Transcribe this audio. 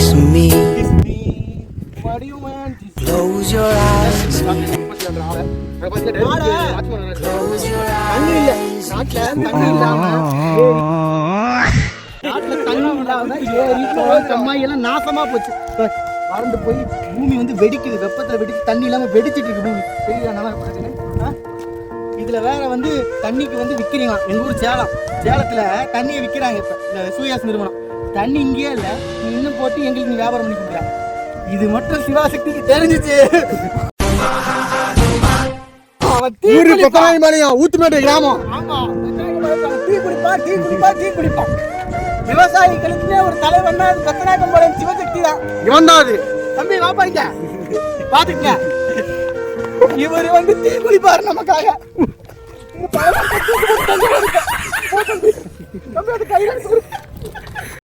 kiss me. Close your eyes. Close your eyes. நாசமா போச்சு. வறண்டு போய் பூமி வந்து வெடிக்குது. வெப்பத்துல வெடிச்சு தண்ணி இல்லாம வெடிச்சிட்டு இருக்கு பூமி. தெரியல. இதுல வேற வந்து தண்ணிக்கு வந்து விக்கிறீங்க. எங்க ஊர் சேலத்துல தண்ணியை விக்கிறாங்க. இப்ப இந்த சூயாஸ் நிறுவனம் தண்ணி இங்கேயே இல்ல, நீ இன்னும் போட்டு எங்களுக்கு நீ வியாபாரம் பண்ணி கொடுக்குற. இது மட்டும் சிவாசக்திக்கு தெரிஞ்சிச்சு. ஊத்துமேட்டை கிராமம். ஆமா, டீ குடிப்பான். விவசாயிகளுக்குமே ஒரு தலைவன்னா கத்தனாக்கம்பாளையம் சிவசக்தி தான். இவன் தான் அது. தம்பி வாப்பாங்க பாத்துக்க. இவர் வந்து டீ குடிப்பாரு நமக்காக. தம்பி அது கையில